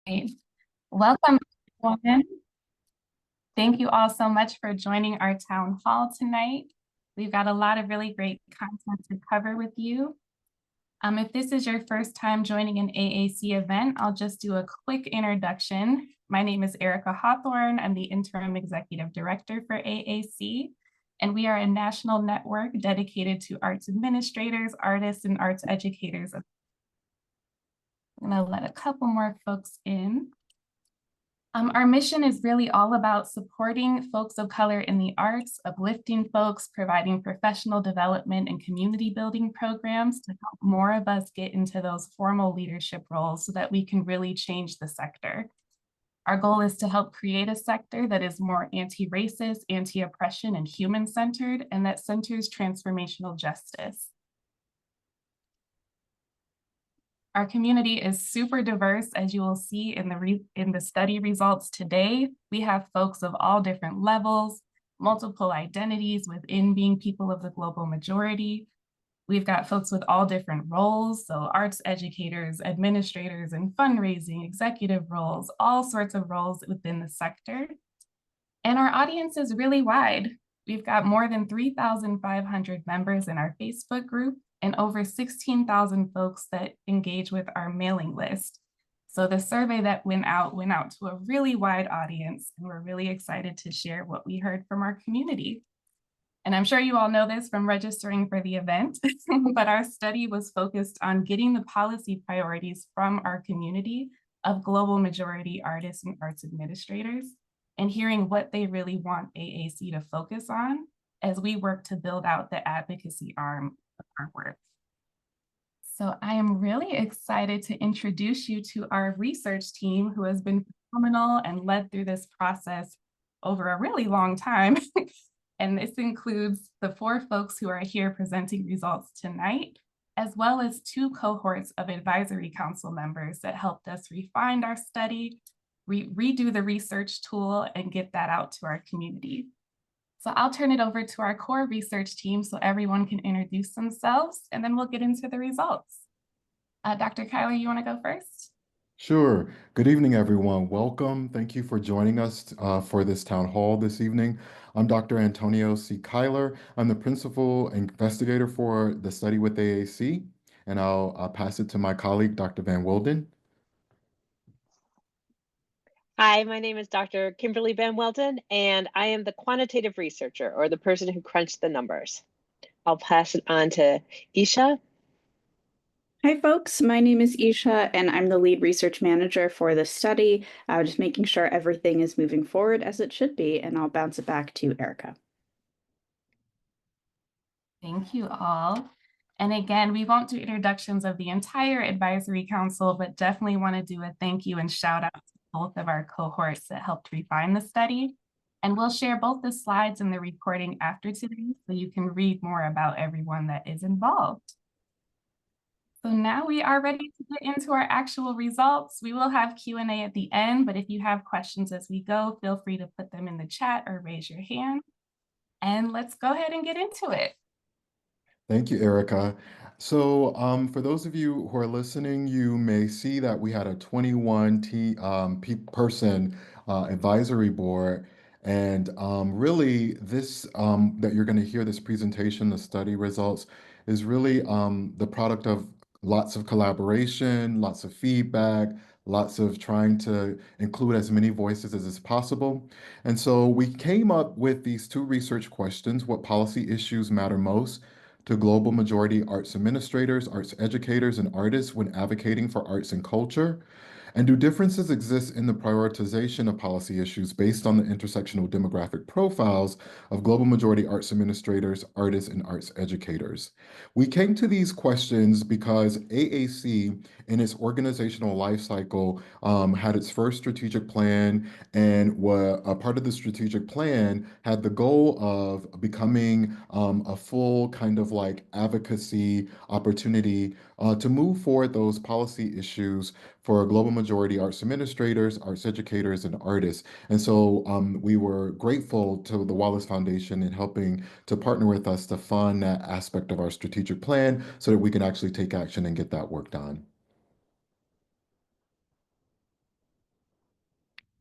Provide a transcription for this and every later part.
Great. Welcome, everyone. Thank you all so much for joining our town hall tonight. We've got a lot of really great content to cover with you. If this is your first time joining an AAC event, I'll just do a quick introduction. My name is Erica Hawthorne. I'm the Interim Executive Director for AAC, and we are a national network dedicated to arts administrators, artists, and arts educators. I'm gonna let a couple more folks in. Our mission is really all about supporting folks of color in the arts, uplifting folks, providing professional development and community building programs to help more of us get into those formal leadership roles so that we can really change the sector. Our goal is to help create a sector that is more anti-racist, anti-oppression, and human-centered, and that centers transformational justice. Our community is super diverse, as you will see in the study results today. We have folks of all different levels, multiple identities within being people of the global majority. We've got folks with all different roles, so arts educators, administrators, and fundraising, executive roles, all sorts of roles within the sector. And our audience is really wide. We've got more than 3,500 members in our Facebook group, and over 16,000 folks that engage with our mailing list. So the survey that went out to a really wide audience, and we're really excited to share what we heard from our community. And I'm sure you all know this from registering for the event, but our study was focused on getting the policy priorities from our community of global majority artists and arts administrators, and hearing what they really want AAC to focus on as we work to build out the advocacy arm of our work. So I am really excited to introduce you to our research team who has been phenomenal and led through this process over a really long time. And this includes the 4 folks who are here presenting results tonight, as well as 2 cohorts of advisory council members that helped us refine our study, redo the research tool, and get that out to our community. So I'll turn it over to our core research team so everyone can introduce themselves, and then we'll get into the results. Dr. Kyler, you want to go first? Sure. Good evening, everyone. Welcome. Thank you for joining us for this town hall this evening. I'm Dr. Antonio C. Kyler. I'm the principal investigator for the study with AAC, and I'll pass it to my colleague, Dr. Van Wilden. Hi, my name is Dr. Kimberly Van Welden, and I am the quantitative researcher, or the person who crunched the numbers. I'll pass it on to Isha. Hi, folks. My name is Isha, and I'm the lead research manager for the study. Just making sure everything is moving forward as it should be, and I'll bounce it back to Erica. Thank you all. And again, we won't do introductions of the entire advisory council, but definitely want to do a thank you and shout out to both of our cohorts that helped refine the study. And we'll share both the slides and the recording after today so you can read more about everyone that is involved. So now we are ready to get into our actual results. We will have Q&A at the end, but if you have questions as we go, feel free to put them in the chat or raise your hand. And let's go ahead and get into it. Thank you, Erica. So for those of you who are listening, you may see that we had a 21 person advisory board. And really this, that you're going to hear this presentation, the study results, is really the product of lots of collaboration, lots of feedback, lots of trying to include as many voices as is possible. And so we came up with these 2 research questions: what policy issues matter most to global majority arts administrators, arts educators, and artists when advocating for arts and culture? And do differences exist in the prioritization of policy issues based on the intersectional demographic profiles of global majority arts administrators, artists, and arts educators? We came to these questions because AAC, in its organizational life cycle, had its first strategic plan, and a part of the strategic plan had the goal of becoming a full kind of like advocacy opportunity to move forward those policy issues for global majority arts administrators, arts educators, and artists. And so we were grateful to the Wallace Foundation in helping to partner with us to fund that aspect of our strategic plan so that we can actually take action and get that work done.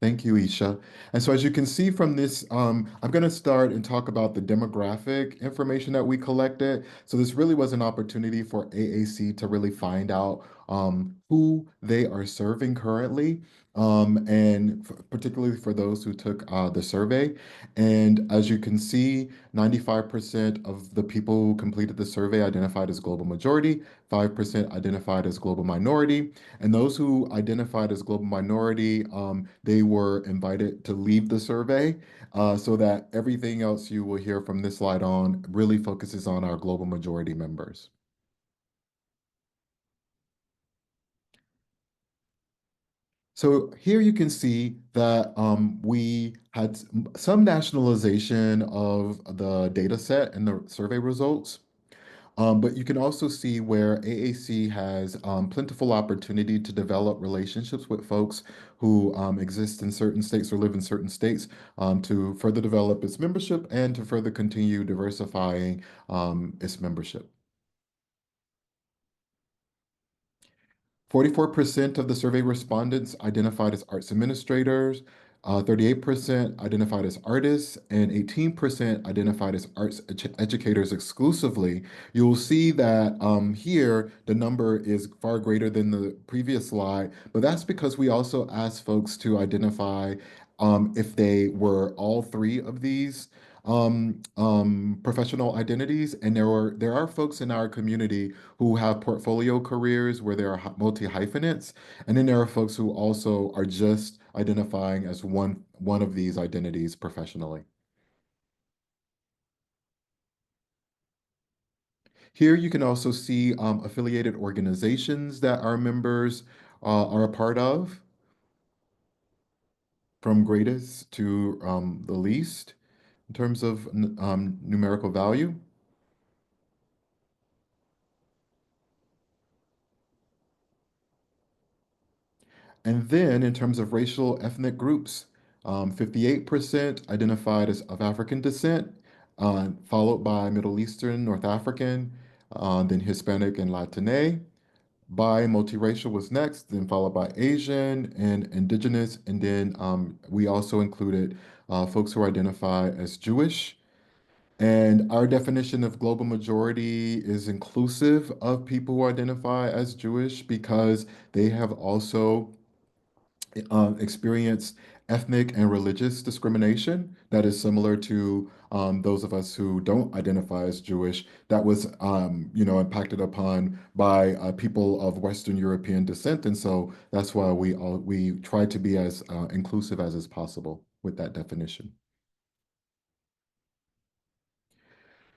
Thank you, Isha. And so as you can see from this, I'm going to start and talk about the demographic information that we collected. So this really was an opportunity for AAC to really find out who they are serving currently, and particularly for those who took the survey. And as you can see, 95% of the people who completed the survey identified as global majority, 5% identified as global minority, and those who identified as global minority, they were invited to leave the survey so that everything else you will hear from this slide on really focuses on our global majority members. So here you can see that we had some nationalization of the data set and the survey results. But you can also see where AAC has plentiful opportunity to develop relationships with folks who exist in certain states or live in certain states to further develop its membership and to further continue diversifying its membership. 44% of the survey respondents identified as arts administrators, 38% identified as artists, and 18% identified as arts educators exclusively. You'll see that here the number is far greater than the previous slide, but that's because we also asked folks to identify if they were all three of these professional identities, and there are folks in our community who have portfolio careers where there are multi-hyphenates, and then there are folks who also are just identifying as one of these identities professionally. Here you can also see affiliated organizations that our members are a part of, from greatest to the least in terms of numerical value. And then in terms of racial ethnic groups, 58% identified as of African descent, followed by Middle Eastern, North African, then Hispanic and Latine. Bi multiracial was next, then followed by Asian and Indigenous. And then we also included folks who identify as Jewish. And our definition of global majority is inclusive of people who identify as Jewish because they have also experience ethnic and religious discrimination that is similar to those of us who don't identify as Jewish. That was, impacted upon by people of Western European descent, and so that's why we try to be as inclusive as is possible with that definition.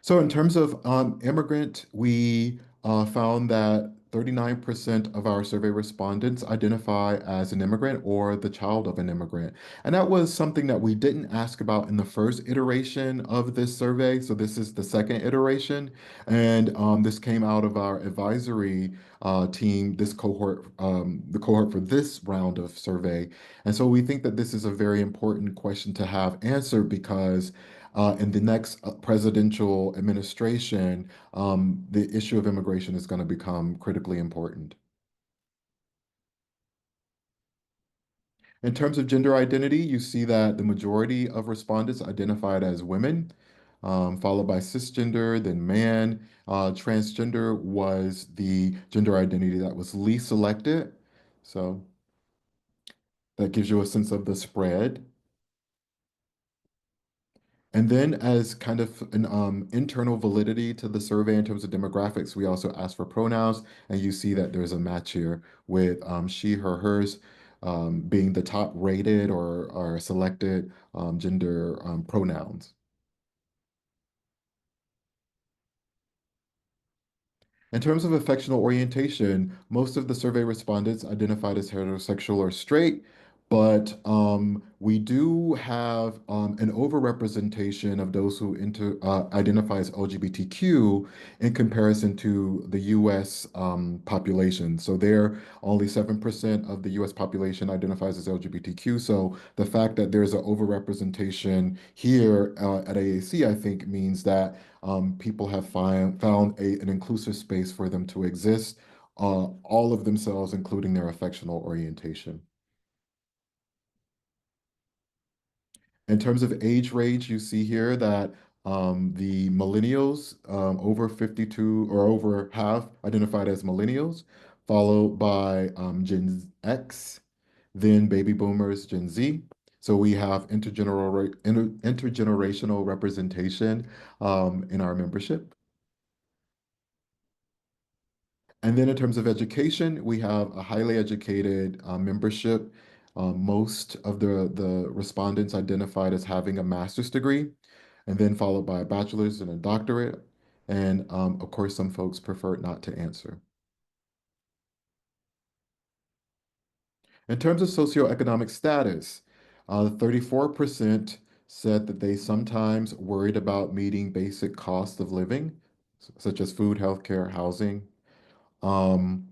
So in terms of immigrant, we found that 39% of our survey respondents identify as an immigrant or the child of an immigrant. And that was something that we didn't ask about in the first iteration of this survey. So this is the second iteration. And this came out of our advisory team, this cohort, the cohort for this round of survey. And so we think that this is a very important question to have answered because in the next presidential administration, the issue of immigration is going to become critically important. In terms of gender identity, you see that the majority of respondents identified as women, followed by cisgender, then man. Transgender was the gender identity that was least selected. So that gives you a sense of the spread. And then as kind of an internal validity to the survey in terms of demographics, we also ask for pronouns, and you see that there's a match here with she, her, hers being the top rated or selected gender pronouns. In terms of affectional orientation, most of the survey respondents identified as heterosexual or straight, but we do have an overrepresentation of those who identify as LGBTQ in comparison to the US population. So there, only 7% of the US population identifies as LGBTQ. So the fact that there's an overrepresentation here at AAC, I think, means that people have found an inclusive space for them to exist, all of themselves, including their affectional orientation. In terms of age range, you see here that the millennials, over 52 or over half identified as millennials, followed by Gen X, then baby boomers, Gen Z. So we have intergenerational representation in our membership. And then in terms of education, we have a highly educated membership. Most of the respondents identified as having a master's degree, and then followed by a bachelor's and a doctorate. And of course, some folks preferred not to answer. In terms of socioeconomic status, 34% said that they sometimes worried about meeting basic costs of living, such as food, healthcare, housing. Um,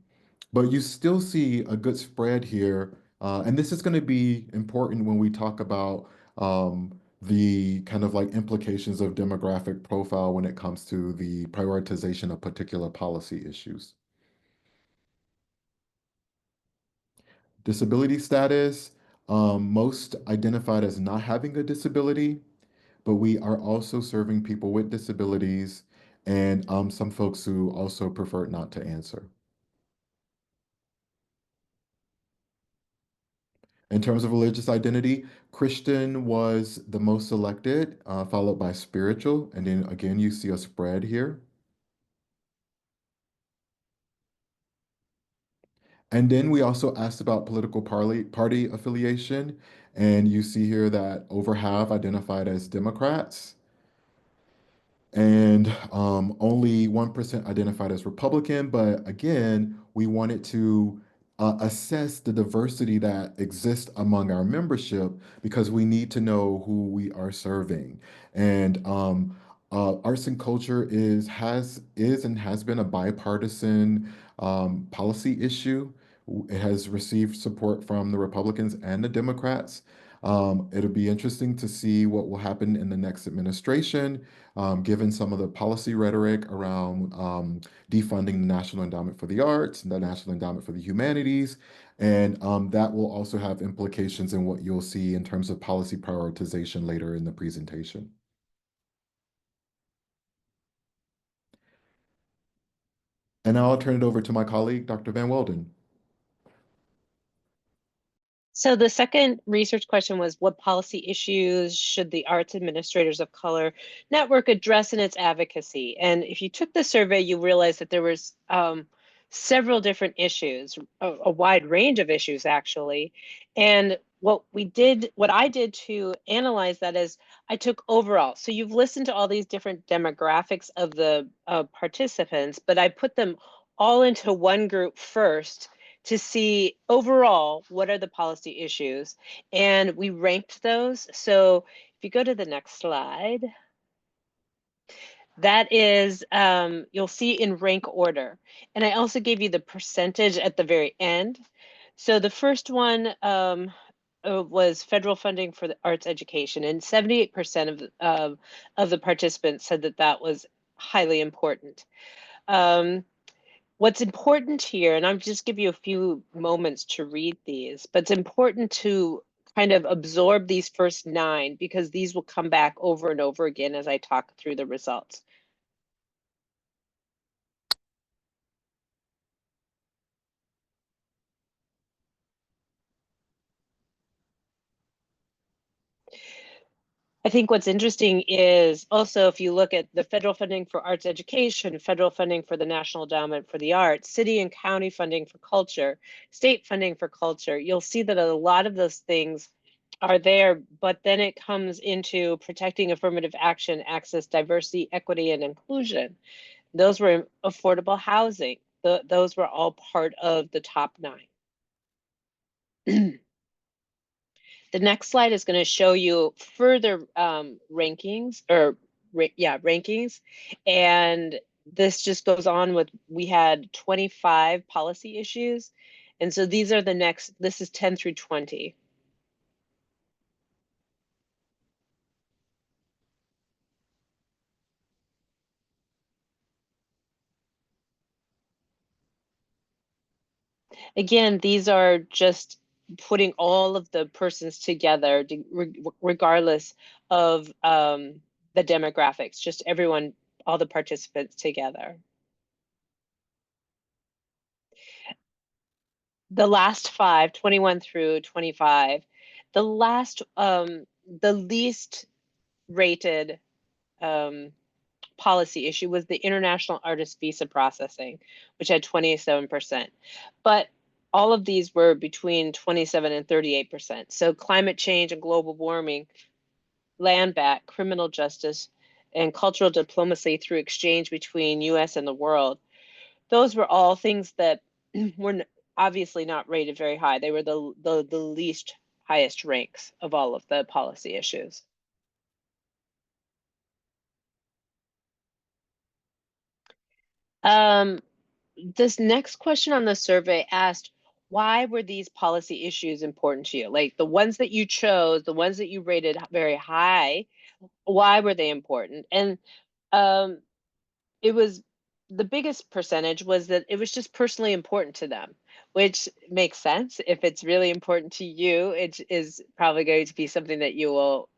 but you still see a good spread here. And this is going to be important when we talk about the kind of like implications of demographic profile when it comes to the prioritization of particular policy issues. Disability status, most identified as not having a disability, but we are also serving people with disabilities and some folks who also preferred not to answer. In terms of religious identity, Christian was the most selected, followed by spiritual. And then again, you see a spread here. And then we also asked about political party affiliation. And you see here that over half identified as Democrats. And only 1% identified as Republican. But again, we wanted to assess the diversity that exists among our membership because we need to know who we are serving. And arts and culture is and has been a bipartisan policy issue. It has received support from the Republicans and the Democrats. It'll be interesting to see what will happen in the next administration given some of the policy rhetoric around defunding the National Endowment for the Arts, the National Endowment for the Humanities, and that will also have implications in what you'll see in terms of policy prioritization later in the presentation. And now I'll turn it over to my colleague, Dr. Van Welden. So the second research question was, what policy issues should the Arts Administrators of Color Network address in its advocacy? And if you took the survey, you realize that there was several different issues, a wide range of issues actually. And what I did to analyze that is I took overall. So you've listened to all these different demographics of the participants, but I put them all into one group first to see overall what are the policy issues, and we ranked those. So if you go to the next slide, that is you'll see in rank order, and I also gave you the percentage at the very end. So the first one was federal funding for the arts education, and 78% of the participants said that that was highly important. What's important here, and I'll just give you a few moments to read these, but it's important to kind of absorb these first 9 because these will come back over and over again as I talk through the results. I think what's interesting is also if you look at the federal funding for arts education, federal funding for the National Endowment for the Arts, city and county funding for culture, state funding for culture, you'll see that a lot of those things are there, but then it comes into protecting affirmative action, access, diversity, equity, and inclusion. Those were affordable housing. Those were all part of the top 9. The next slide is going to show you further rankings rankings. And this just goes on with, we had 25 policy issues. And so these are the next, this is 10 through 20. Again, these are just putting all of the persons together, regardless of the demographics, just everyone, all the participants together. The last 5, 21 through 25, the least rated policy issue was the international artist visa processing, which had 27%. But all of these were between 27 and 38%. So climate change and global warming, land back, criminal justice, and cultural diplomacy through exchange between US and the world, those were all things that were obviously not rated very high. They were the least highest ranks of all of the policy issues. This next question on the survey asked, why were these policy issues important to you? Like the ones that you chose, the ones that you rated very high, why were they important? And it was, the biggest percentage was that it was just personally important to them, which makes sense. If it's really important to you, it is probably going to be something that you will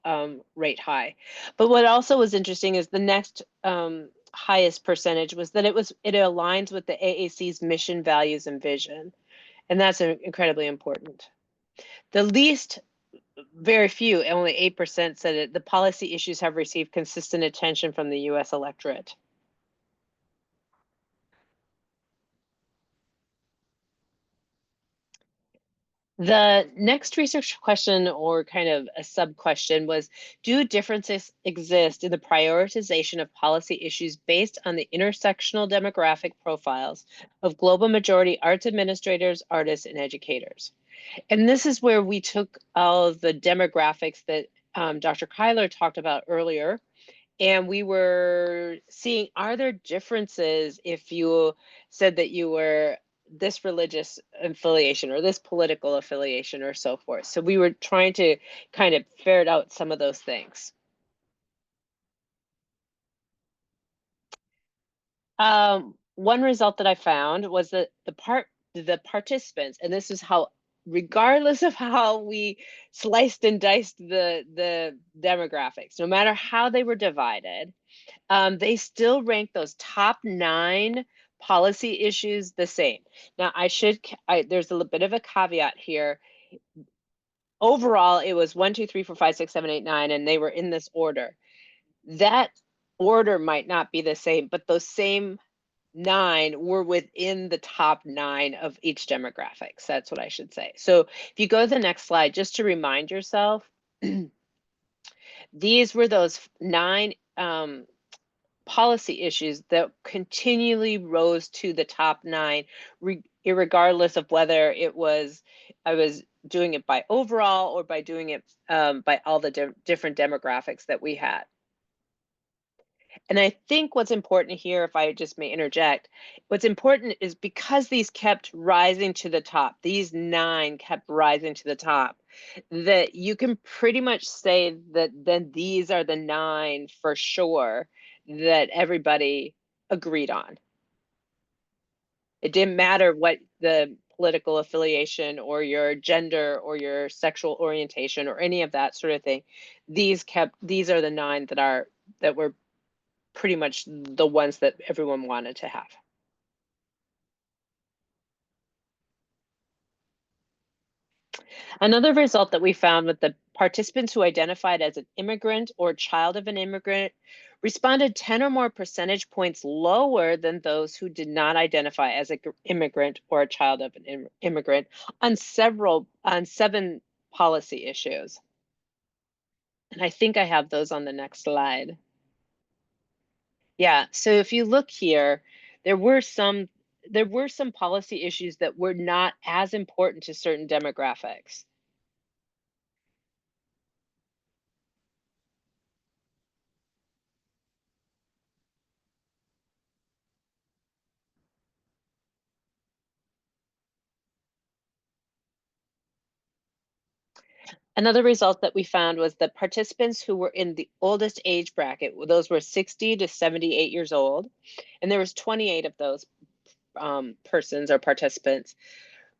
rate high. But what also was interesting is the next highest percentage was that it aligns with the AAC's mission, values, and vision. And that's incredibly important. The least, very few, only 8% said it, the policy issues have received consistent attention from the US electorate. The next research question, or kind of a sub question, was, do differences exist in the prioritization of policy issues based on the intersectional demographic profiles of global majority arts administrators, artists, and educators? And this is where we took all of the demographics that Dr. Kyler talked about earlier, and we were seeing, are there differences if you said that you were this religious affiliation or this political affiliation or so forth. So we were trying to kind of ferret out some of those things. One result that I found was that the participants, and this is how, regardless of how we sliced and diced the demographics, no matter how they were divided, they still rank those top 9 policy issues the same. Now, there's a little bit of a caveat here. Overall, it was 1, 2, 3, 4, 5, 6, 7, 8, 9, and they were in this order. That order might not be the same, but those same 9 were within the top 9 of each demographics. That's what I should say. So if you go to the next slide, just to remind yourself, these were those 9 policy issues that continually rose to the top 9, regardless of whether I was doing it by overall or by doing it by all the different demographics that we had. And I think what's important here, if I just may interject, what's important is because these kept rising to the top, these 9 kept rising to the top, that you can pretty much say that then these are the 9 for sure that everybody agreed on. It didn't matter what the political affiliation or your gender or your sexual orientation or any of that sort of thing. These are the 9 that were pretty much the ones that everyone wanted to have. Another result that we found with the participants who identified as an immigrant or child of an immigrant responded 10 or more percentage points lower than those who did not identify as an immigrant or a child of an immigrant on 7 policy issues. And I think I have those on the next slide. Yeah, so if you look here, there were some policy issues that were not as important to certain demographics. Another result that we found was that participants who were in the oldest age bracket, those were 60 to 78 years old, and there was 28 of those persons or participants,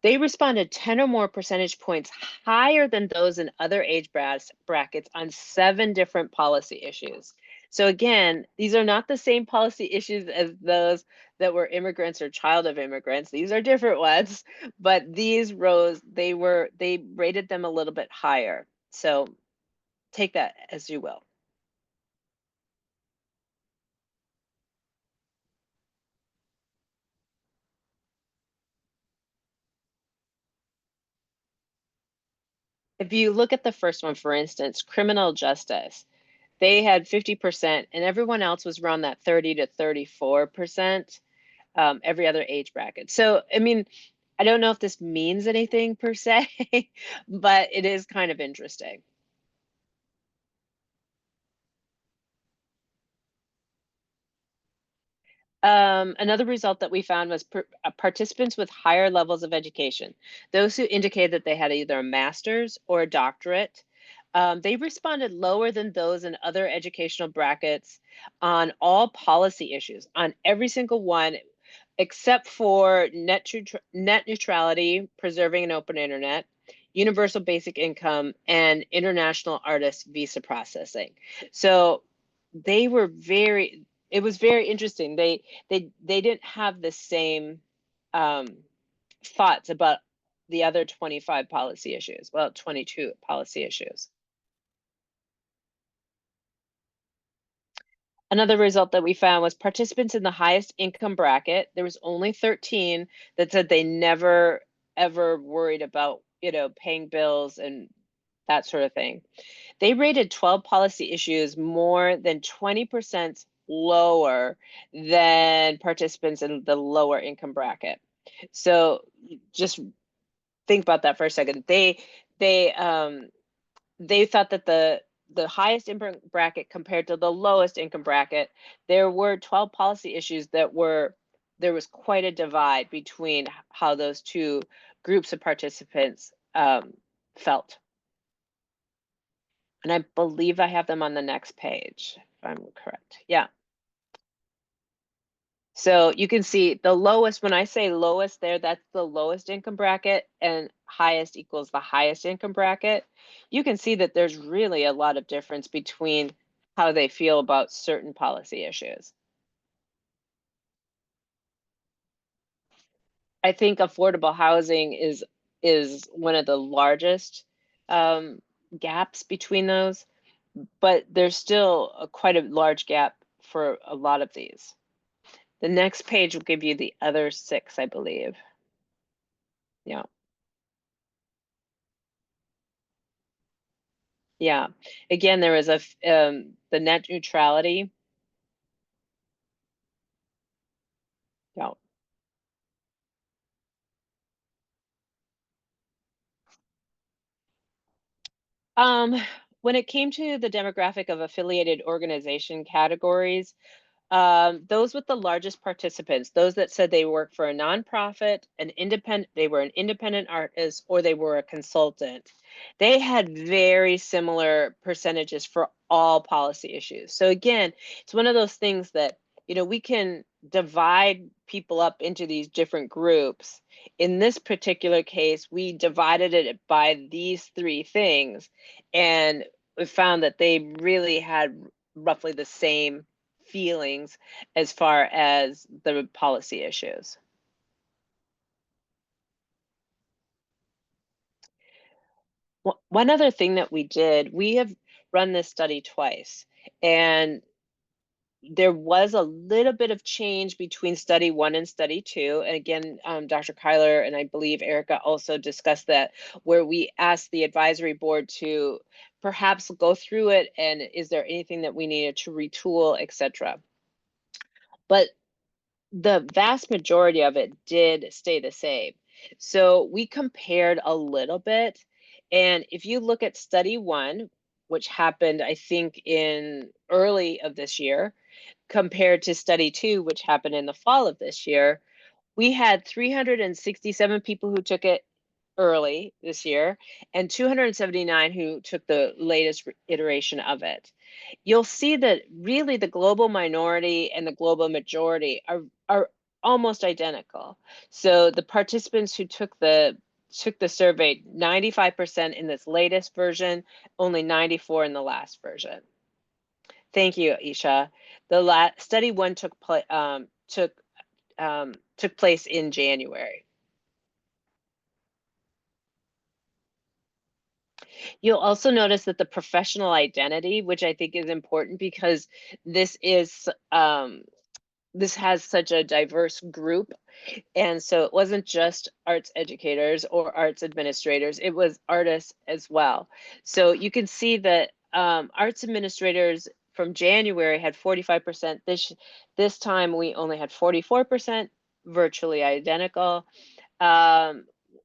They responded 10 or more percentage points higher than those in other age brackets on 7 different policy issues. So again, these are not the same policy issues as those that were immigrants or child of immigrants. These are different ones, but these rows, they rated them a little bit higher. So take that as you will. If you look at the first one, for instance, criminal justice, they had 50% and everyone else was around that 30 to 34%, every other age bracket. So, I mean, I don't know if this means anything per se, but it is kind of interesting. Another result that we found was participants with higher levels of education, those who indicated that they had either a master's or a doctorate, they responded lower than those in other educational brackets on all policy issues, on every single one, except for net neutrality, preserving an open internet, universal basic income, and international artist visa processing. So they were very, it was very interesting. They didn't have the same thoughts about the other 25 policy issues. Well, 22 policy issues. Another result that we found was participants in the highest income bracket. There was only 13 that said they never ever worried about, paying bills and that sort of thing. They rated 12 policy issues more than 20% lower than participants in the lower income bracket. So just think about that for a second. They thought that the highest income bracket compared to the lowest income bracket, there were 12 policy issues there was quite a divide between how those two groups of participants felt. And I believe I have them on the next page, if I'm correct. Yeah. So you can see the lowest, when I say lowest there, that's the lowest income bracket, and highest equals the highest income bracket. You can see that there's really a lot of difference between how they feel about certain policy issues. I think affordable housing is one of the largest gaps between those, but there's still quite a large gap for a lot of these. The next page will give you the other 6, I believe. Yeah. Yeah. Again, there was the net neutrality. Yeah. When it came to the demographic of affiliated organization categories, those with the largest participants, those that said they work for a nonprofit, they were an independent artist, or they were a consultant, they had very similar percentages for all policy issues. So again, it's one of those things that, we can divide people up into these different groups. In this particular case, we divided it by these 3 things, and we found that they really had roughly the same feelings as far as the policy issues. One other thing that we did, we have run this study twice, and there was a little bit of change between study 1 and study 2. And again, Dr. Kyler and I believe Erica also discussed that, where we asked the advisory board to perhaps go through it and is there anything that we needed to retool, etc. But the vast majority of it did stay the same. So we compared a little bit. And if you look at study 1, which happened, I think, in early of this year, compared to study 2, which happened in the fall of this year, we had 367 people who took it early this year and 279 who took the latest iteration of it. You'll see that really the global minority and the global majority are almost identical. So the participants who took the survey, 95% in this latest version, only 94 in the last version. Thank you, Isha. The study one took place in January. You'll also notice that the professional identity, which I think is important because this has such a diverse group. And so it wasn't just arts educators or arts administrators, it was artists as well. So you can see that arts administrators from January had 45%. This time we only had 44%, virtually identical.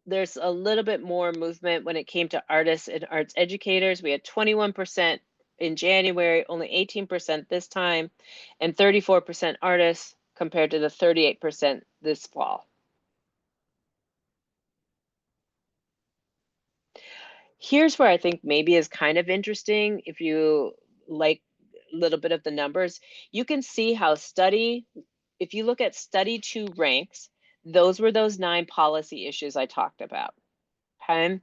There's a little bit more movement when it came to artists and arts educators. We had 21% in January, only 18% this time, and 34% artists compared to the 38% this fall. Here's where I think maybe is kind of interesting if you like a little bit of the numbers. You can see how if you look at study 2 ranks, those were those 9 policy issues I talked about. Okay.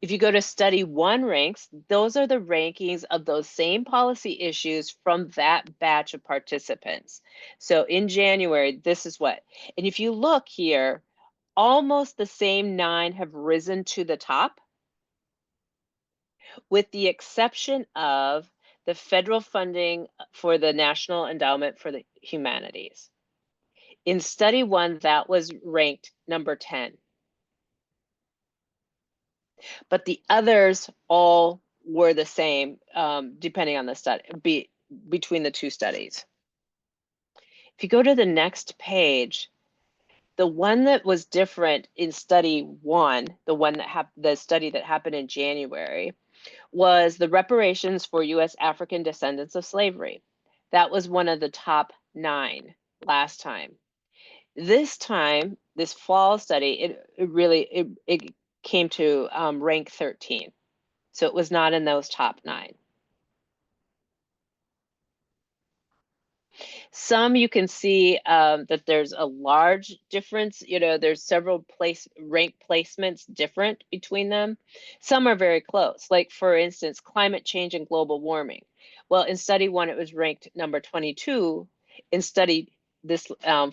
If you go to study 1 ranks, those are the rankings of those same policy issues from that batch of participants. So in January, this is what, and if you look here, almost the same 9 have risen to the top, with the exception of the federal funding for the National Endowment for the Humanities. In study 1, that was ranked number 10. But the others all were the same, depending on the study, between the 2 studies. If you go to the next page, the one that was different in study 1, the study that happened in January, was the reparations for U.S. African descendants of slavery. That was one of the top 9 last time. This time, this fall study, it came to rank 13. So it was not in those top 9. Some you can see that there's a large difference. There's several rank placements different between them. Some are very close. Like for instance, climate change and global warming. Well, in study 1, it was ranked number 22. In study this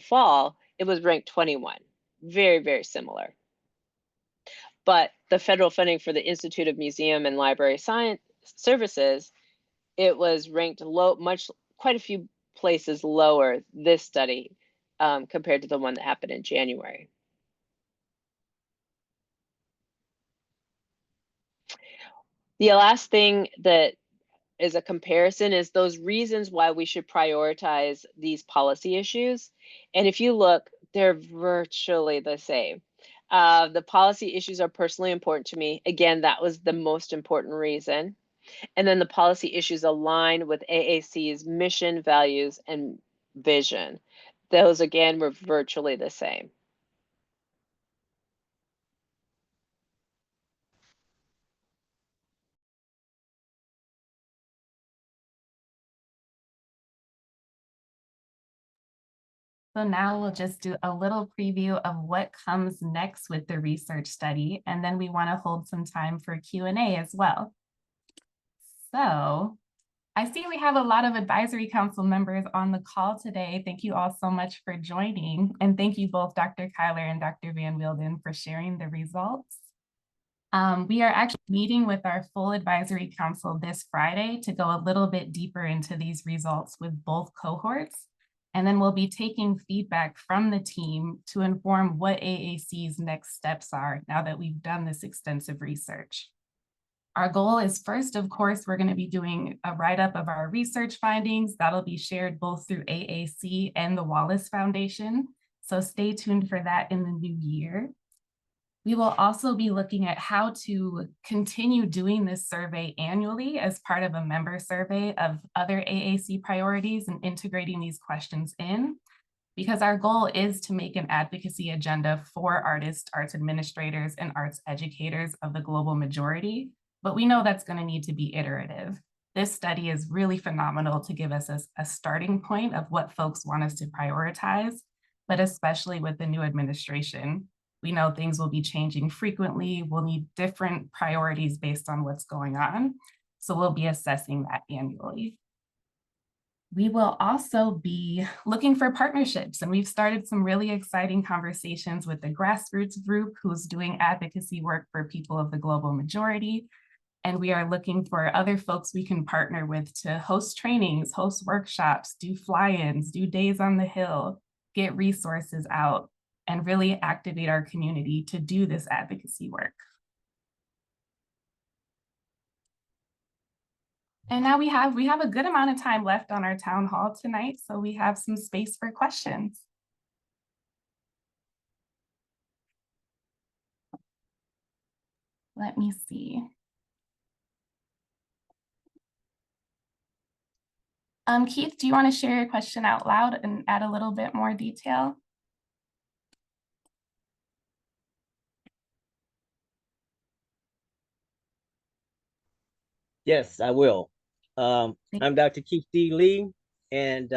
fall, it was ranked 21. Very, very similar. But the federal funding for the Institute of Museum and Library Science Services, it was ranked low, quite a few places lower this study compared to the one that happened in January. The last thing that is a comparison is those reasons why we should prioritize these policy issues. And if you look, they're virtually the same. The policy issues are personally important to me. Again, that was the most important reason. And then the policy issues align with AAC's mission, values, and vision. Those, again, were virtually the same. So now we'll just do a little preview of what comes next with the research study, and then we want to hold some time for Q&A as well. So I see we have a lot of advisory council members on the call today. Thank you all so much for joining, and thank you both Dr. Kyler and Dr. Van Wilden for sharing the results. We are actually meeting with our full advisory council this Friday to go a little bit deeper into these results with both cohorts. And then we'll be taking feedback from the team to inform what AAC's next steps are now that we've done this extensive research. Our goal is first, of course, we're going to be doing a write-up of our research findings. That'll be shared both through AAC and the Wallace Foundation. So stay tuned for that in the new year. We will also be looking at how to continue doing this survey annually as part of a member survey of other AAC priorities and integrating these questions in, because our goal is to make an advocacy agenda for artists, arts administrators, and arts educators of the global majority, but we know that's going to need to be iterative. This study is really phenomenal to give us a starting point of what folks want us to prioritize. but especially with the new administration. We know things will be changing frequently. We'll need different priorities based on what's going on. So we'll be assessing that annually. We will also be looking for partnerships, and we've started some really exciting conversations with the grassroots group who's doing advocacy work for people of the global majority. And we are looking for other folks we can partner with to host trainings, host workshops, do fly-ins, do days on the Hill, get resources out, and really activate our community to do this advocacy work. And now we have a good amount of time left on our town hall tonight, so we have some space for questions. Let me see. Keith, do you want to share your question out loud and add a little bit more detail? Yes, I will. I'm Dr. Keith D. Lee, and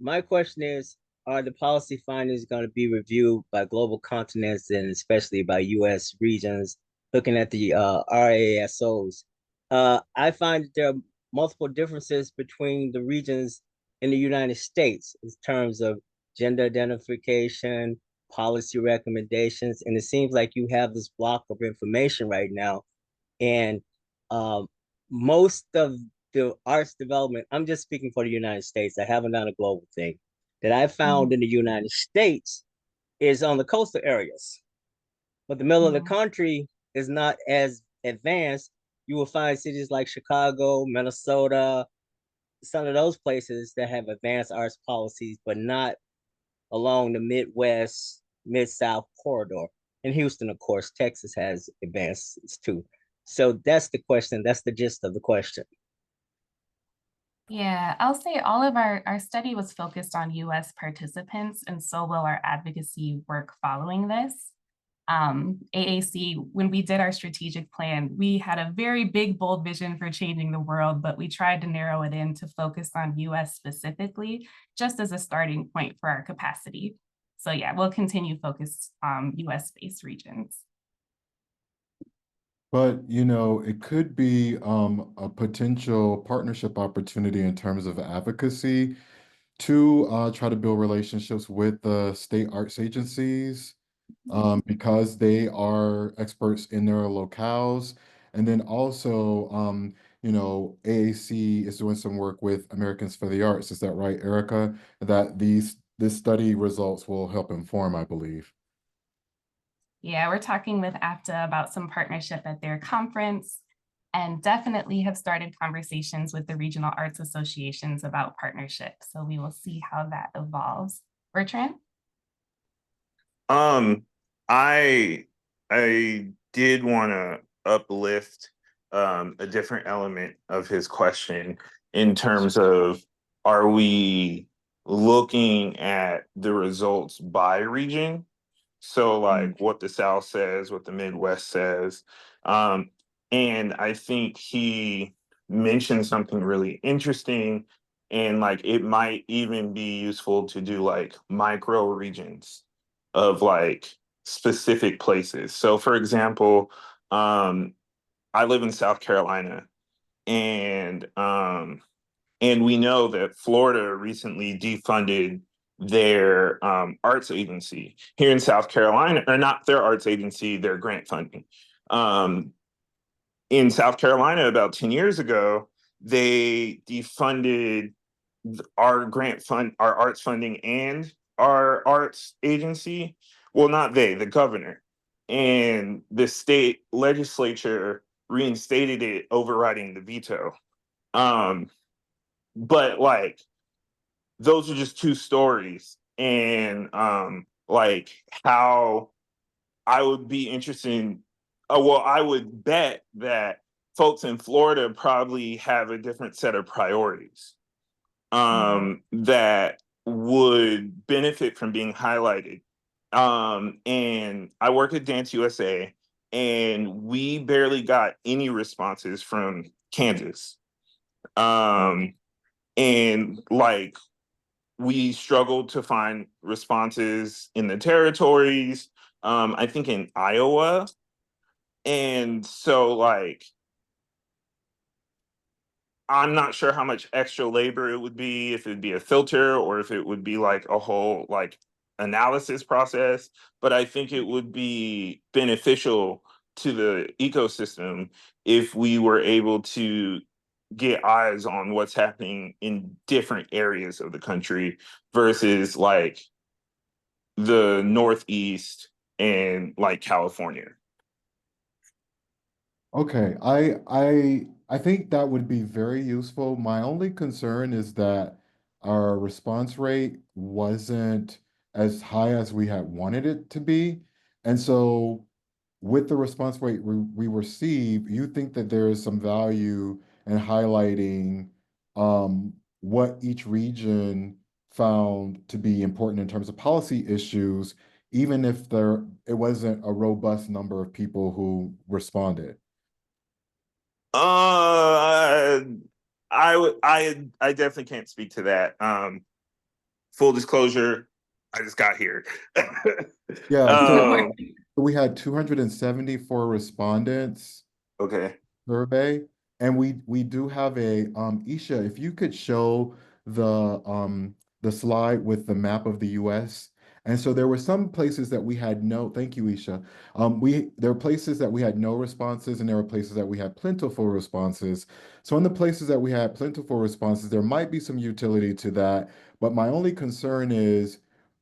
my question is, are the policy findings going to be reviewed by global continents and especially by U.S. regions, looking at the RASOs? I find that there are multiple differences between the regions in the United States in terms of gender identification, policy recommendations, and it seems like you have this block of information right now. And um, most of the arts development, I'm just speaking for the United States, I haven't done a global thing, that I found in the United States is on the coastal areas. But the middle of the country is not as advanced. You will find cities like Chicago, Minnesota, some of those places that have advanced arts policies, but not along the Midwest, Mid-South corridor. In Houston, of course, Texas has advances too. So that's the question. That's the gist of the question. Yeah, I'll say all of our study was focused on US participants, and so will our advocacy work following this. AAC, when we did our strategic plan, we had a very big, bold vision for changing the world, but we tried to narrow it in to focus on US specifically, just as a starting point for our capacity. So yeah, we'll continue focused on US-based regions. But, you know, it could be a potential partnership opportunity in terms of advocacy to try to build relationships with the state arts agencies because they are experts in their locales. And then also, you know, AAC is doing some work with Americans for the Arts. Is that right, Erica? That this study results will help inform, I believe. Yeah, we're talking with AFTA about some partnership at their conference, and definitely have started conversations with the regional arts associations about partnerships. So we will see how that evolves. Bertrand? I did want to uplift a different element of his question in terms of, are we looking at the results by region? So like what the South says, what the Midwest says. And I think he mentioned something really interesting, and like it might even be useful to do like micro regions of like specific places. So for example, I live in South Carolina, and we know that Florida recently defunded their arts agency. Here in South Carolina, or not their arts agency, their grant funding. In South Carolina about 10 years ago, they defunded our our arts funding and our arts agency. Well, not they, the governor. And the state legislature reinstated it, overriding the veto. But like, those are just two stories. And like how I would be interested in, well, I would bet that folks in Florida probably have a different set of priorities that would benefit from being highlighted. And I work at Dance USA, and we barely got any responses from Kansas. And like, we struggled to find responses in the territories, I think in Iowa. And so like, I'm not sure how much extra labor it would be, if it'd be a filter or if it would be like a whole like analysis process, but I think it would be beneficial to the ecosystem if we were able to get eyes on what's happening in different areas of the country versus like the Northeast and like California. Okay, I think that would be very useful. My only concern is that our response rate wasn't as high as we had wanted it to be. And so with the response rate we receive, you think that there is some value in highlighting what each region found to be important in terms of policy issues, even if it wasn't a robust number of people who responded. Uh, I definitely can't speak to that. Full disclosure, I just got here. Yeah, No so worries. we had 274 respondents Okay. survey, and we do have a Isha, if you could show the slide with the map of the US. And so there were some places that we had no, thank you, Isha. There were places that we had no responses, and there were places that we had plentiful responses. So in the places that we had plentiful responses, there might be some utility to that. But my only concern is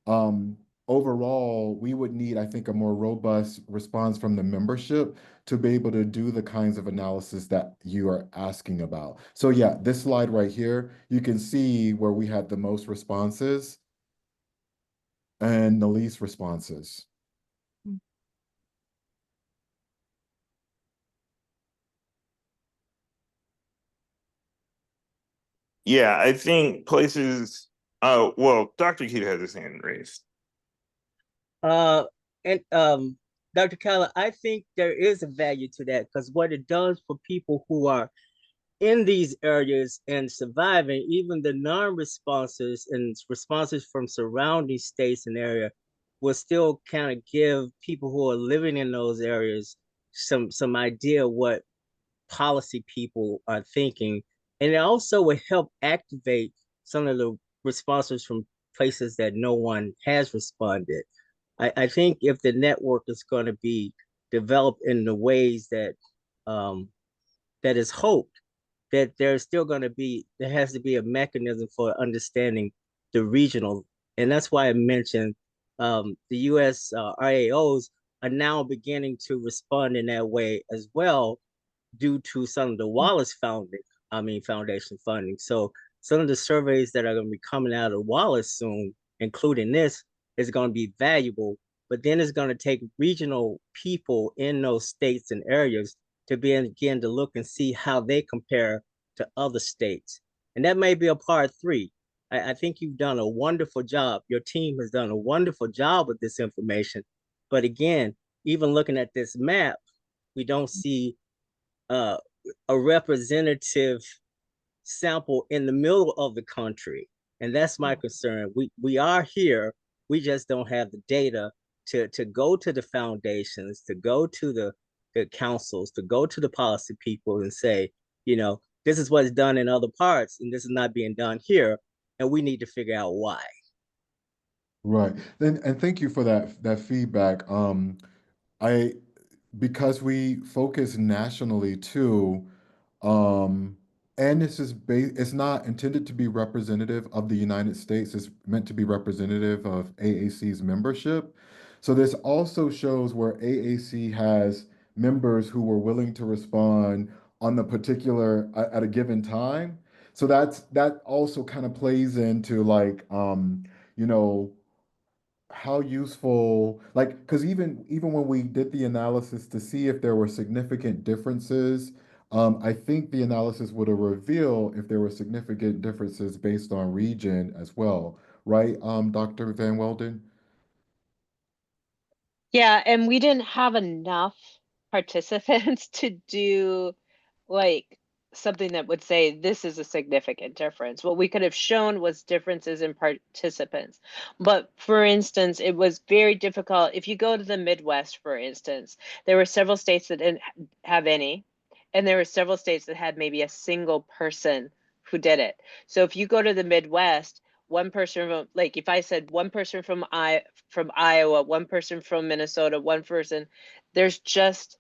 um overall, we would need, I think, a more robust response from the membership to be able to do the kinds of analysis that you are asking about. So yeah, this slide right here, you can see where we had the most responses and the least responses. Yeah, I think places. Well, Dr. Keith has his hand raised. Uh, and Dr. Kala, I think there is a value to that because what it does for people who are in these areas and surviving, even the non-responses and responses from surrounding states and area will still kind of give people who are living in those areas some idea what policy people are thinking. And it also will help activate some of the responses from places that no one has responded. I think if the network is going to be developed in the ways that that is hoped, that there's still going to be, there has to be a mechanism for understanding the regional. And that's why I mentioned the US RAOs are now beginning to respond in that way as well, due to some of the Wallace Foundation funding. So some of the surveys that are going to be coming out of Wallace soon, including this, is going to be valuable. But then it's going to take regional people in those states and areas to begin to look and see how they compare to other states. And that may be a part three. I think you've done a wonderful job. Your team has done a wonderful job with this information. But again, even looking at this map, we don't see uh, a representative sample in the middle of the country. And that's my concern. We are here, we just don't have the data to go to the foundations, to go to the councils, to go to the policy people and say, you know, this is what's done in other parts and this is not being done here. And we need to figure out why. Right. Then, and thank you for that feedback. I because we focus nationally too, um, and it's not intended to be representative of the United States, it's meant to be representative of AAC's membership. So this also shows where AAC has members who were willing to respond on the particular at a given time. So that also kind of plays into like you know how useful, like, because even when we did the analysis to see if there were significant differences, I think the analysis would have revealed if there were significant differences based on region as well, right, Dr. Van Welden? Yeah, and we didn't have enough participants to do like something that would say this is a significant difference. What we could have shown was differences in participants. But for instance, it was very difficult. If you go to the Midwest, for instance, there were several states that didn't have any, and there were several states that had maybe a single person who did it. So if you go to the Midwest, one person from, like if I said one person from Iowa, one person from Minnesota, one person, there's just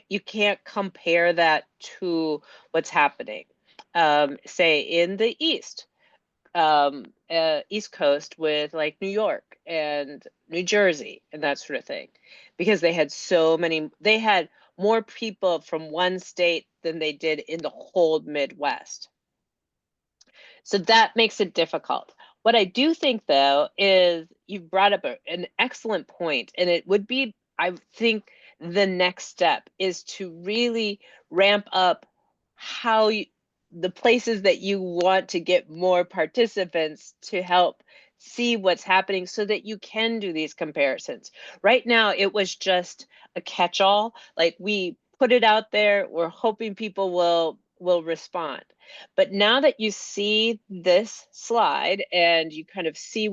you can't compare that to what's happening. Say in the East Coast with like New York and New Jersey and that sort of thing, because they had more people from one state than they did in the whole Midwest. So that makes it difficult. What I do think, though, is you brought up an excellent point, and it would be, I think, the next step is to really ramp up how the places that you want to get more participants to help see what's happening so that you can do these comparisons. Right now, it was just a catch-all. Like we put it out there, we're hoping people will respond. But now that you see this slide and you kind of see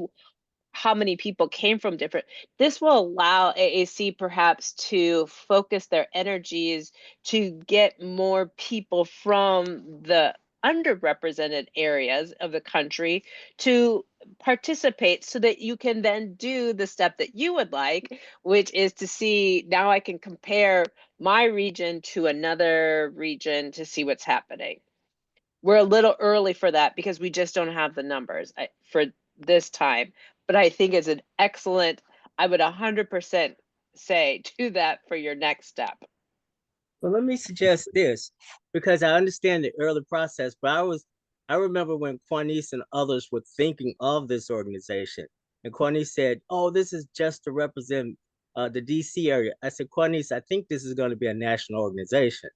how many people came from different, this will allow AAC perhaps to focus their energies to get more people from the underrepresented areas of the country to participate so that you can then do the step that you would like, which is to see, now I can compare my region to another region to see what's happening. We're a little early for that because we just don't have the numbers for this time. But I think it's an excellent, I would 100% say do that for your next step. Well, let me suggest this, because I understand the early process, but I remember when Quanice and others were thinking of this organization, and Quanice said, oh, this is just to represent the DC area. I said, Quanice, I think this is going to be a national organization.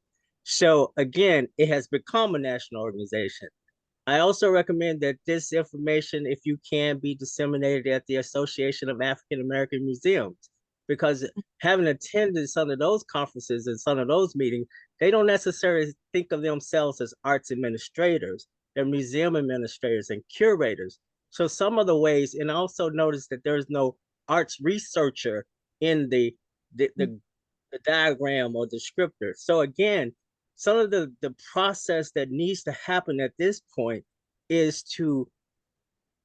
So again, it has become a national organization. I also recommend that this information, if you can, be disseminated at the Association of African American Museums, because having attended some of those conferences and some of those meetings, they don't necessarily think of themselves as arts administrators. They're museum administrators and curators. So some of the ways, and also notice that there's no arts researcher in the diagram or descriptor. So again, some of the process that needs to happen at this point is to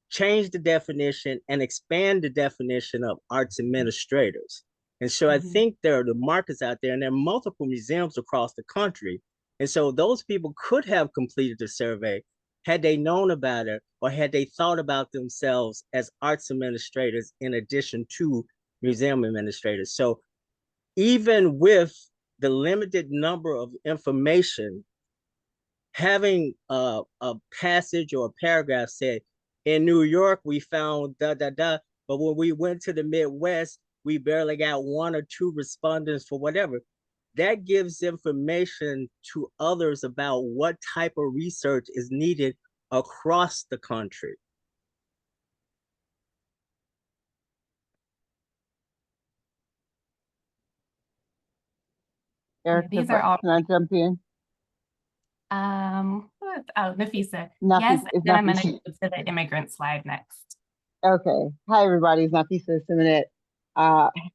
change the definition and expand the definition of arts administrators. And so I think there are the markets out there, and there are multiple museums across the country. And so those people could have completed the survey had they known about it, or had they thought about themselves as arts administrators in addition to museum administrators. So even with the limited number of information, having a passage or a paragraph said, in New York, we found da, da, da, but when we went to the Midwest, we barely got 1 or 2 respondents for whatever. That gives information to others about what type of research is needed across the country. Erica, these are all. can I jump in? Nafisa. Nafisa, Yes, it's and then I'm going to Nafisa. go to the immigrant slide next. Okay. Hi, everybody. It's Nafisa Simonet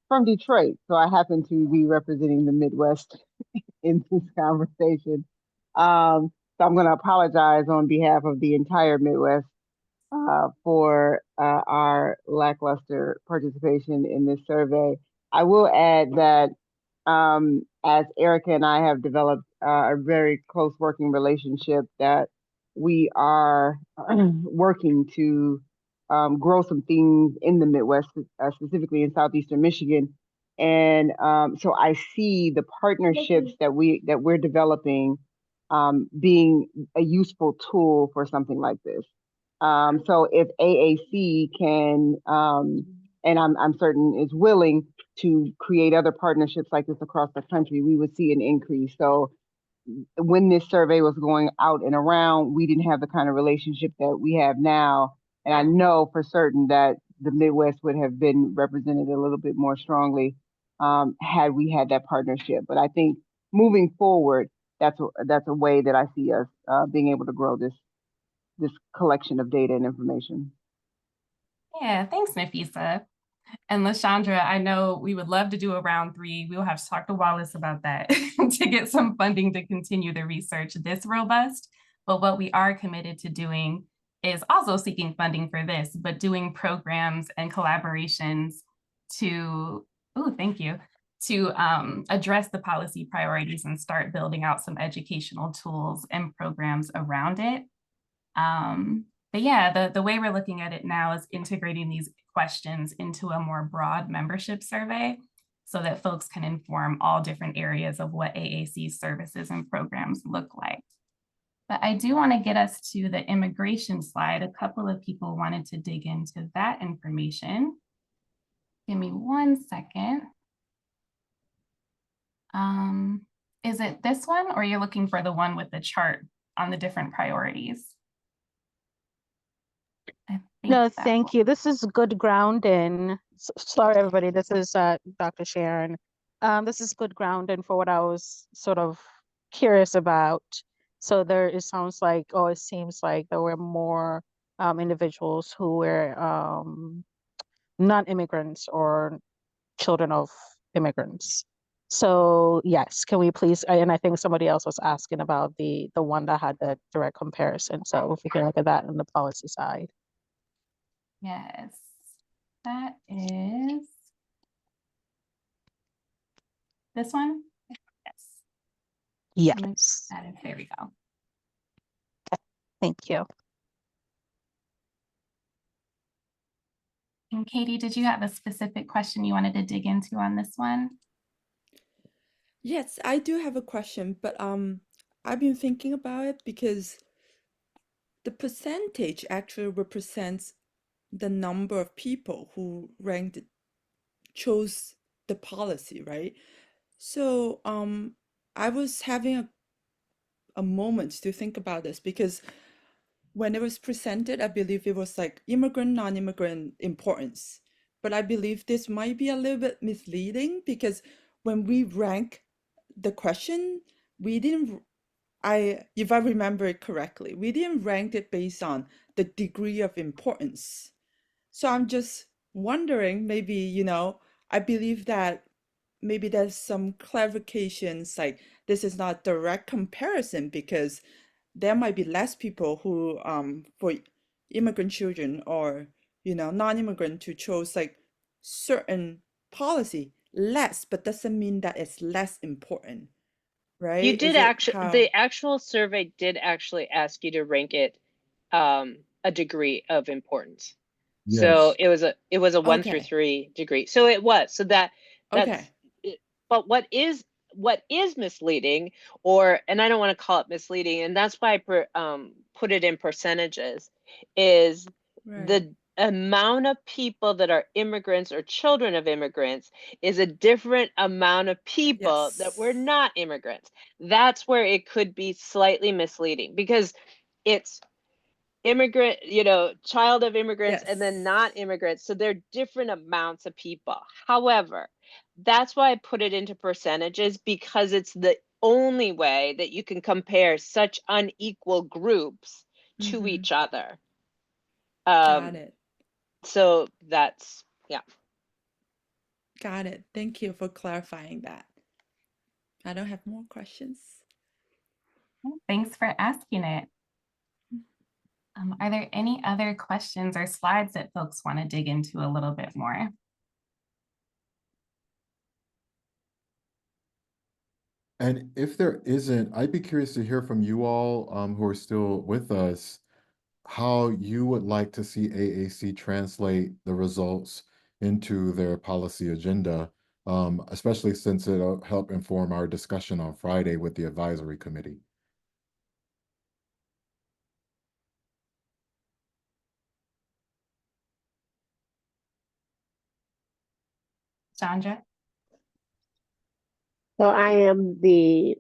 from Detroit. So I happen to be representing the Midwest in this conversation. So I'm going to apologize on behalf of the entire Midwest for our lackluster participation in this survey. I will add that as Erica and I have developed a very close working relationship, that we are working to grow some things in the Midwest, specifically in southeastern Michigan. And so I see the partnerships that we're developing being a useful tool for something like this. So if AAC can, and I'm certain is willing to create other partnerships like this across the country, we would see an increase. So when this survey was going out and around, we didn't have the kind of relationship that we have now. And I know for certain that the Midwest would have been represented a little bit more strongly had we had that partnership. But I think moving forward, that's a way that I see us being able to grow this collection of data and information. Yeah, thanks, Nafisa. And LaShondra, I know we would love to do a round 3. We'll have to talk to Wallace about that to get some funding to continue the research this robust. But what we are committed to doing is also seeking funding for this, but doing programs and collaborations to, oh, thank you, to address the policy priorities and start building out some educational tools and programs around it. But yeah, the way we're looking at it now is integrating these questions into a more broad membership survey so that folks can inform all different areas of what AAC services and programs look like. But I do want to get us to the immigration slide. A couple of people wanted to dig into that information. Give me 1 second. Is it this one, or you're looking for the one with the chart on the different priorities? No, thank you. This is good grounding. Sorry, everybody. This is Dr. Sharon. This is good grounding for what I was sort of curious about. So it sounds like, or it seems like there were more individuals who were non-immigrants or children of immigrants. So yes, can we please, and I think somebody else was asking about the one that had the direct comparison. So if we can look at that on the policy side. Yes, that is this one. Yes. Yes. There we go. Thank you. And Katie, did you have a specific question you wanted to dig into on this one? Yes, I do have a question, but I've been thinking about it because the percentage actually represents the number of people who chose the policy, right? So I was having a moment to think about this because when it was presented, I believe it was like immigrant, non-immigrant importance. But I believe this might be a little bit misleading because when we rank the question, we didn't, if I remember it correctly, we didn't rank it based on the degree of importance. So I'm just wondering, maybe, I believe that maybe there's some clarifications, like this is not direct comparison because there might be less people who, for immigrant children or, non-immigrant who chose like certain policy less, but doesn't mean that it's less important, right? You did the actual survey did actually ask you to rank it a degree of importance. Yes. So it was a 1 through Okay. 3 degree. So it was. So that's Okay. but what is misleading, and I don't want to call it misleading, and that's why I put it in percentages, is Right. the amount of people that are immigrants or children of immigrants is a different amount of people that were Yes. not immigrants. That's where it could be slightly misleading because it's immigrant, child of immigrants and then Yes. not immigrants. So they're different amounts of people. However, that's why I put it into percentages, because it's the only way that you can compare such unequal groups to Mhm. each other. Got it. So that's, yeah. Got it. Thank you for clarifying that. I don't have more questions. Thanks for asking it. Are there any other questions or slides that folks want to dig into a little bit more? And if there isn't, I'd be curious to hear from you all who are still with us, how you would like to see AAC translate the results into their policy agenda, especially since it'll help inform our discussion on Friday with the advisory committee. Chandra? So I am the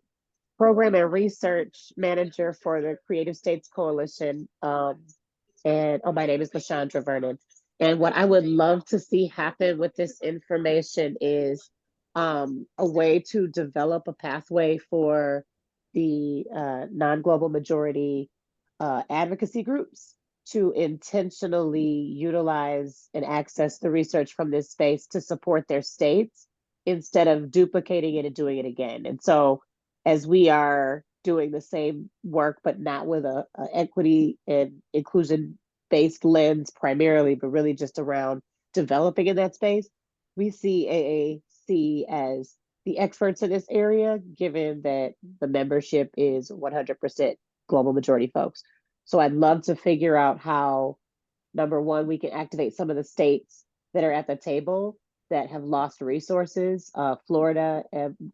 program and research manager for the Creative States Coalition. And my name is LaShondra Vernon. And what I would love to see happen with this information is a way to develop a pathway for the non-global majority advocacy groups to intentionally utilize and access the research from this space to support their states instead of duplicating it and doing it again. And so as we are doing the same work, but not with a equity and inclusion based lens primarily, but really just around developing in that space, we see AAC as the experts in this area, given that the membership is 100% global majority folks. So I'd love to figure out how, number one, we can activate some of the states that are at the table that have lost resources. Florida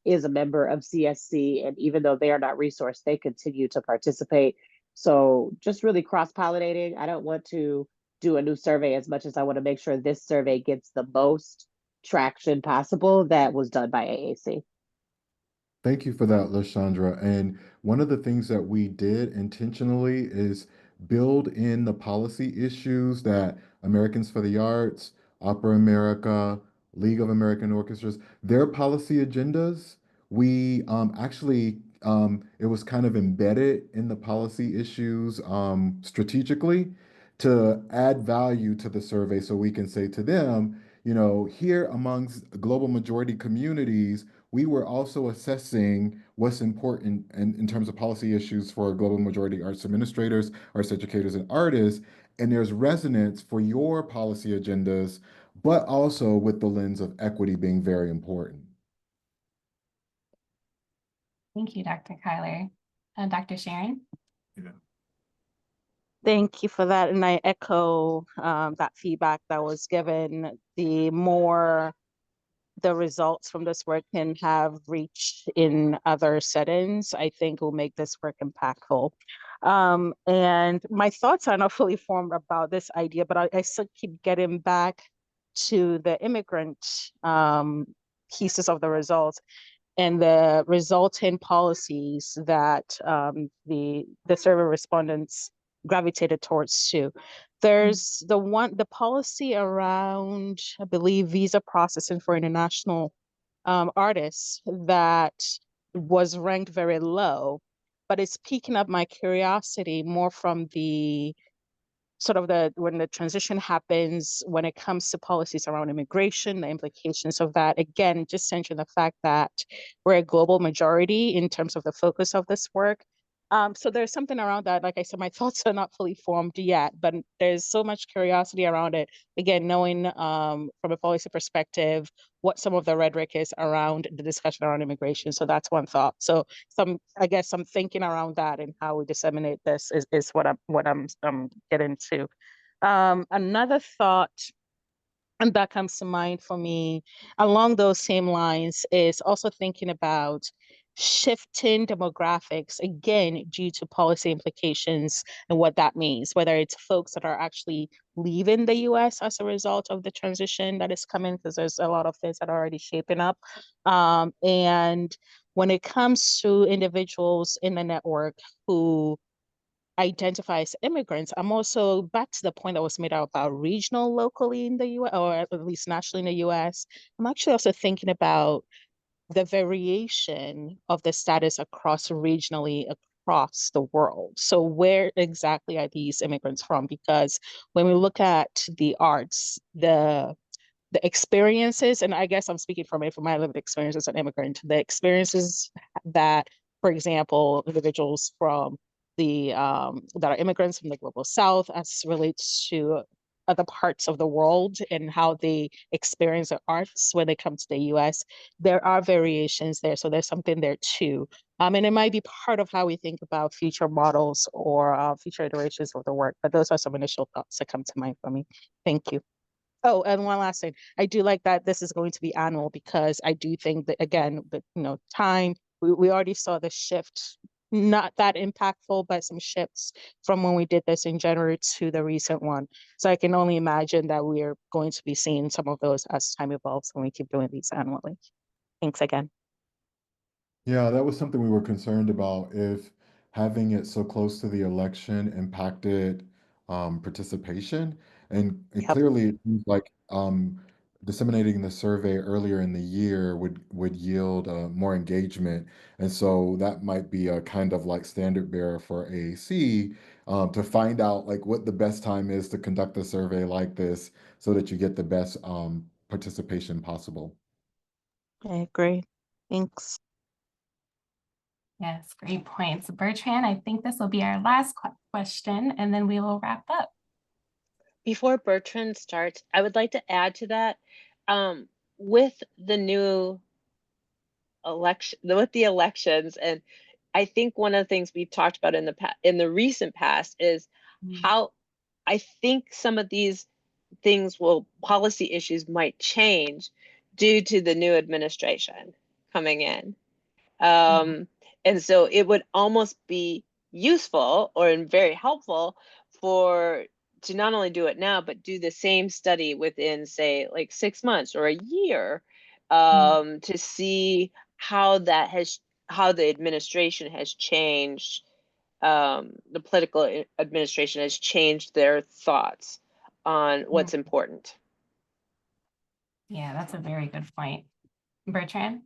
is a member of CSC, and even though they are not resourced, they continue to participate. So just really cross-pollinating. I don't want to do a new survey as much as I want to make sure this survey gets the most traction possible that was done by AAC. Thank you for that, Lashandra. And one of the things that we did intentionally is build in the policy issues that Americans for the Arts, Opera America, League of American Orchestras, their policy agendas. We actually, it was kind of embedded in the policy issues strategically to add value to the survey so we can say to them, here amongst global majority communities, we were also assessing what's important in terms of policy issues for global majority arts administrators, arts educators, and artists. And there's resonance for your policy agendas, but also with the lens of equity being very important. Thank you, Dr. Kyler. Dr. Sharon? Yeah. Thank you for that. And I echo that feedback that was given. The more the results from this work can have reach in other settings, I think will make this work impactful. And my thoughts are not fully formed about this idea, but I still keep getting back to the immigrant pieces of the results and the resulting policies that the survey respondents gravitated towards too. There's the policy around, I believe, visa processing for international artists that was ranked very low, but it's piquing up my curiosity more from the sort of when the transition happens, when it comes to policies around immigration, the implications of that. Again, just centering the fact that we're a global majority in terms of the focus of this work. So there's something around that. Like I said, my thoughts are not fully formed yet, but there's so much curiosity around it. Again, knowing from a policy perspective what some of the rhetoric is around the discussion around immigration. So that's one thought. So I guess some thinking around that and how we disseminate this is what I'm getting to. Another thought, and that comes to mind for me along those same lines, is also thinking about shifting demographics, again, due to policy implications and what that means, whether it's folks that are actually leaving the US as a result of the transition that is coming, because there's a lot of things that are already shaping up. And when it comes to individuals in the network who identify as immigrants, I'm also back to the point that was made out about regional locally in the US, or at least nationally in the US. I'm actually also thinking about the variation of the status regionally across the world. So where exactly are these immigrants from? Because when we look at the arts, the experiences, and I guess I'm speaking from my lived experience as an immigrant, the experiences that, for example, individuals from that are immigrants from the global South as relates to other parts of the world and how they experience the arts when they come to the US, there are variations there. So there's something there too. And it might be part of how we think about future models or future iterations of the work. But those are some initial thoughts that come to mind for me. Thank you. Oh, and one last thing. I do like that this is going to be annual because I do think that, again, time, we already saw the shift, not that impactful, but some shifts from when we did this in January to the recent one. So I can only imagine that we are going to be seeing some of those as time evolves when we keep doing these annually. Thanks again. Yeah, that was something we were concerned about, if having it so close to the election impacted participation. And Yep. clearly, it seems like disseminating the survey earlier in the year would yield more engagement. And so that might be a kind of like standard bearer for AAC, to find out like what the best time is to conduct a survey like this so that you get the best participation possible. I agree. Thanks. Yes, great points. Bertrand, I think this will be our last question, and then we will wrap up. Before Bertrand starts, I would like to add to that, with the new election, with the elections, and I think one of the things we've talked about in the recent past is how I think some of these policy issues might change due to the new administration coming in. And so it would almost be useful or very helpful to not only do it now, but do the same study within, say, like 6 months or a year, to see how the administration has changed, the political administration has changed their thoughts on what's important. Yeah, that's a very good point. Bertrand?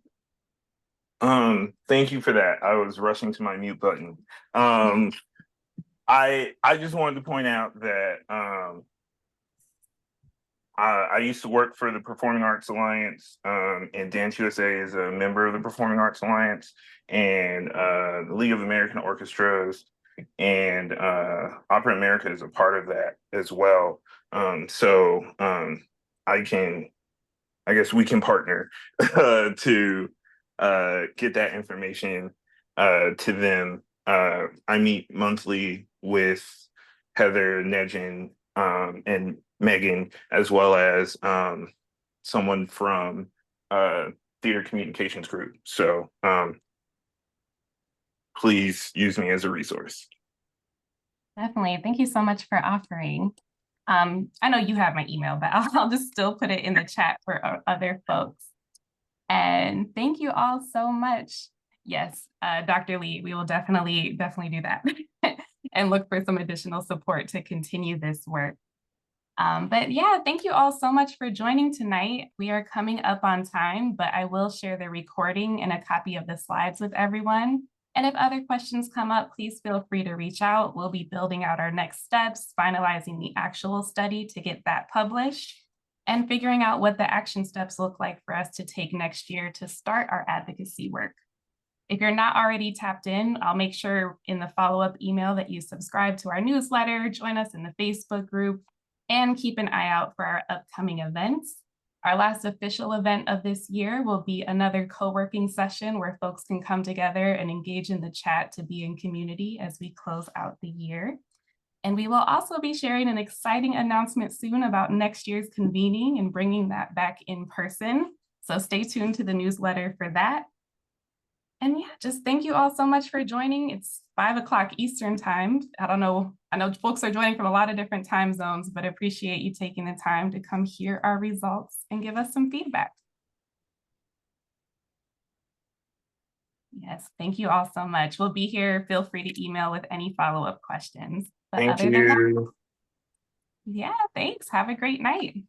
Thank you for that. I was rushing to my mute button. I just wanted to point out that I used to work for the Performing Arts Alliance, and Dance USA is a member of the Performing Arts Alliance, and the League of American Orchestras, and Opera America is a part of that as well. So I guess we can partner to get that information to them. I meet monthly with Heather, Nejin, and Megan, as well as someone from Theater Communications Group. So please use me as a resource. Definitely. Thank you so much for offering. I know you have my email, but I'll just still put it in the chat for other folks. And thank you all so much. Yes, Dr. Lee, we will definitely do that and look for some additional support to continue this work. But yeah, thank you all so much for joining tonight. We are coming up on time, but I will share the recording and a copy of the slides with everyone. And if other questions come up, please feel free to reach out. We'll be building out our next steps, finalizing the actual study to get that published, and figuring out what the action steps look like for us to take next year to start our advocacy work. If you're not already tapped in, I'll make sure in the follow-up email that you subscribe to our newsletter, join us in the Facebook group, and keep an eye out for our upcoming events. Our last official event of this year will be another co-working session where folks can come together and engage in the chat to be in community as we close out the year. And we will also be sharing an exciting announcement soon about next year's convening and bringing that back in person. So stay tuned to the newsletter for that. And yeah, just thank you all so much for joining. It's 5 o'clock Eastern time. I know folks are joining from a lot of different time zones, but appreciate you taking the time to come hear our results and give us some feedback. Yes, thank you all so much. We'll be here. Feel free to email with any follow-up questions. But Thank you. Yeah, thanks. Have a great night.